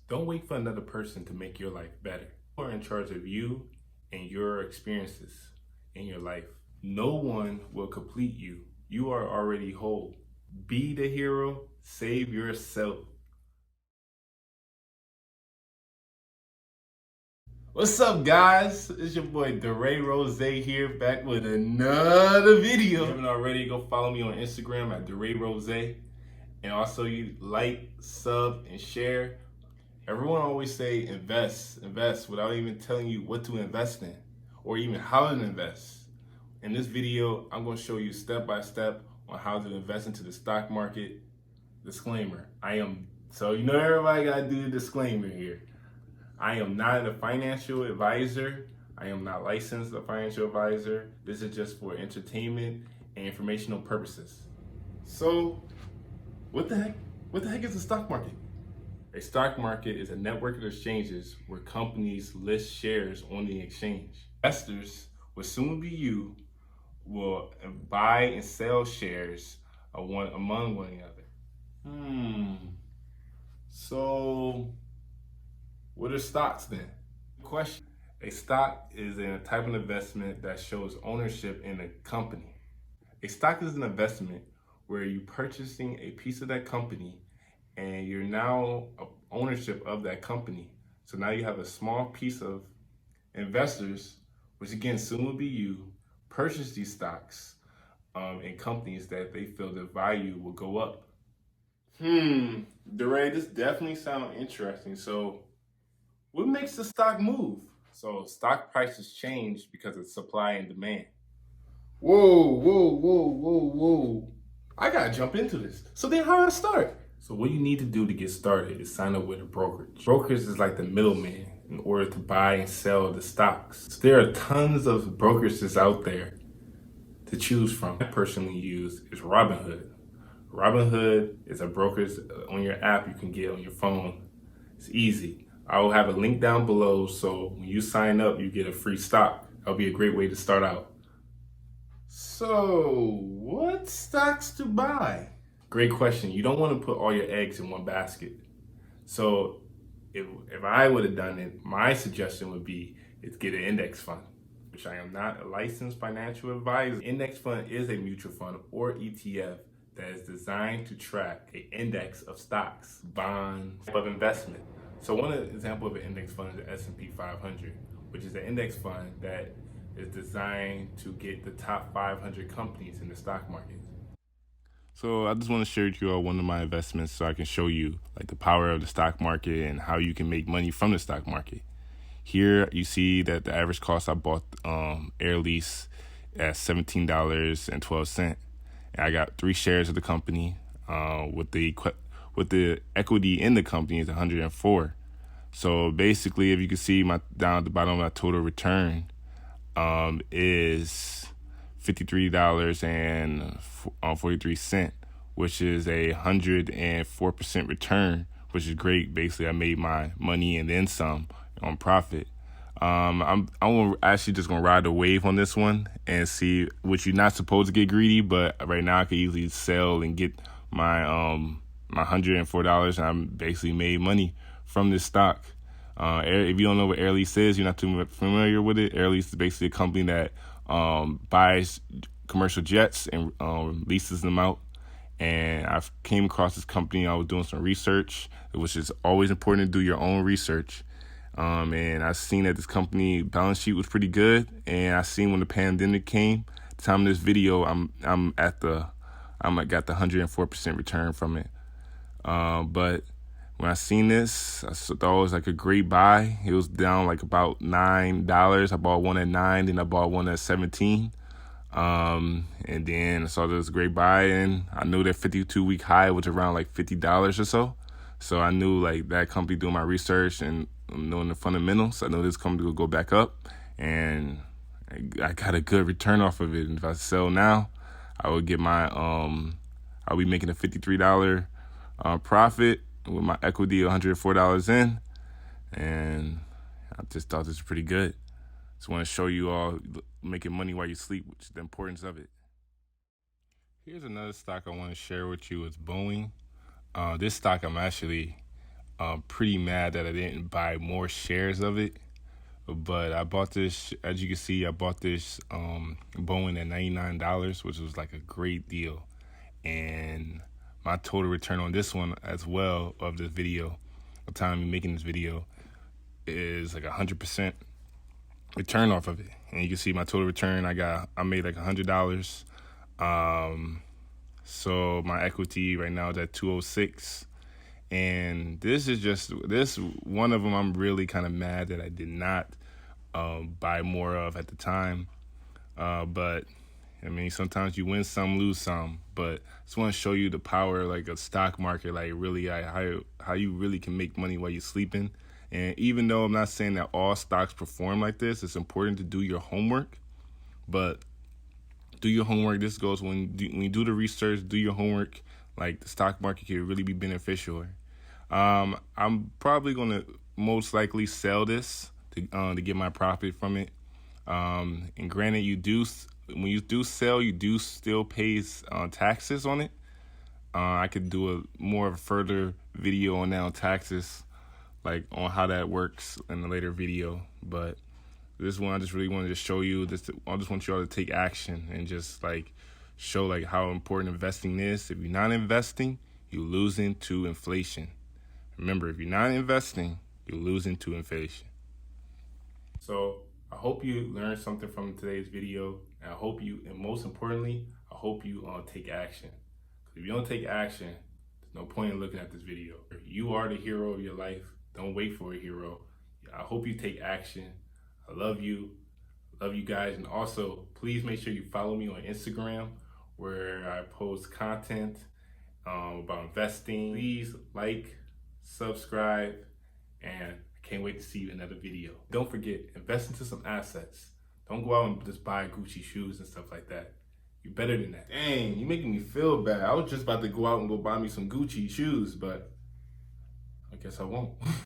Don't wait for another person to make your life better. You are in charge of you and your experiences in your life. No one will complete you. You are already whole. Be the hero, save yourself. What's up, guys? It's your boy DeRay Rose here, back with another video. If you haven't already, go follow me on Instagram at DeRay Rose. And also, you like, sub, and share. Everyone always say invest without even telling you what to invest in or even how to invest. In this video, I'm going to show you step by step on how to invest into the stock market. Disclaimer, so you know everybody got to do the disclaimer here. I am not a financial advisor. I am not licensed a financial advisor. This is just for entertainment and informational purposes. So, what the heck is the stock market? A stock market is a network of exchanges where companies list shares on the exchange. Investors, which soon be you, will buy and sell shares among one another. So, what are stocks then? Question. A stock is a type of investment that shows ownership in a company. A stock is an investment where you're purchasing a piece of that company and you're now ownership of that company. So now you have a small piece of investors, which again soon will be you, purchase these stocks in companies that they feel the value will go up. DeRay, this definitely sounds interesting. So what makes the stock move? So stock prices change because of supply and demand. Whoa. I gotta jump into this. So then how do I start? So what you need to do to get started is sign up with a brokerage. Brokers is like the middleman in order to buy and sell the stocks. So there are tons of brokerages out there to choose from. I personally use is Robinhood. Robinhood is a brokerage on your app you can get on your phone. It's easy. I will have a link down below, so when you sign up, you get a free stock. That'll be a great way to start out. So, what stocks to buy? Great question. You don't want to put all your eggs in one basket. So, if I would have done it, my suggestion would be is get an index fund, which I am not a licensed financial advisor. Index fund is a mutual fund or ETF that is designed to track an index of stocks, bonds, of investment. So one example of an index fund is the S&P 500, which is an index fund that is designed to get the top 500 companies in the stock market. So I just want to share with you all one of my investments so I can show you like the power of the stock market and how you can make money from the stock market. Here you see that the average cost I bought Air Lease at $17.12. And I got 3 shares of the company with the equity in the company is 104. So basically, if you can see down at the bottom, my total return is $53.43, which is 104% return, which is great. Basically, I made my money and then some on profit. I'm actually just gonna ride the wave on this one and see, which you're not supposed to get greedy, but right now I could easily sell and get my my $104, and I'm basically made money from this stock. If you don't know what Air Lease is, you're not too familiar with it. Air Lease is basically a company that buys commercial jets and leases them out. And I came across this company. I was doing some research, which is always important to do your own research. And I seen that this company balance sheet was pretty good. And I seen when the pandemic came, at the time of this video, I got the 104% return from it. But when I seen this, I thought it was like a great buy. It was down like about $9. I bought one at $9, then I bought one at $17. And then I saw this great buy, and I knew that 52-week high was around like $50 or so. So I knew like that company, doing my research and knowing the fundamentals, I know this company will go back up, and I got a good return off of it. And if I sell now, I would get I'll be making a $53 profit with my equity $104 in, and I just thought this was pretty good. Just want to show you all making money while you sleep, which is the importance of it. Here's another stock I want to share with you. It's Boeing. This stock I'm actually pretty mad that I didn't buy more shares of it. But I bought this, as you can see, I bought this Boeing at $99, which was like a great deal. And my total return on this one as well of this video, the time I'm making this video, is like 100% return off of it. And you can see my total return. I made like $100. So my equity right now is at 206. And this one of them I'm really kind of mad that I did not buy more of at the time. But I mean, sometimes you win some, lose some. But I just want to show you the power, like a stock market, like really how you really can make money while you're sleeping. And even though I'm not saying that all stocks perform like this, it's important to do your homework. But do your homework. This goes when you do the research, do your homework. Like the stock market can really be beneficial. I'm probably gonna most likely sell this to get my profit from it. And granted, when you do sell, you do still pay taxes on it. I could do a more of a further video on that on taxes, like on how that works in a later video. But this one, I just really wanted to show you this. I just want you all to take action and just like show like how important investing is. If you're not investing, you're losing to inflation. Remember, if you're not investing, you're losing to inflation. So I hope you learned something from today's video. And I hope you, and most importantly, I hope you take action. Because if you don't take action, there's no point in looking at this video. You are the hero of your life. Don't wait for a hero. I hope you take action. I love you. Love you guys. And also, please make sure you follow me on Instagram where I post content about investing. Please like, subscribe, and I can't wait to see you in another video. Don't forget, invest into some assets. Don't go out and just buy Gucci shoes and stuff like that. You're better than that. Dang, you're making me feel bad. I was just about to go out and go buy me some Gucci shoes, but I guess I won't.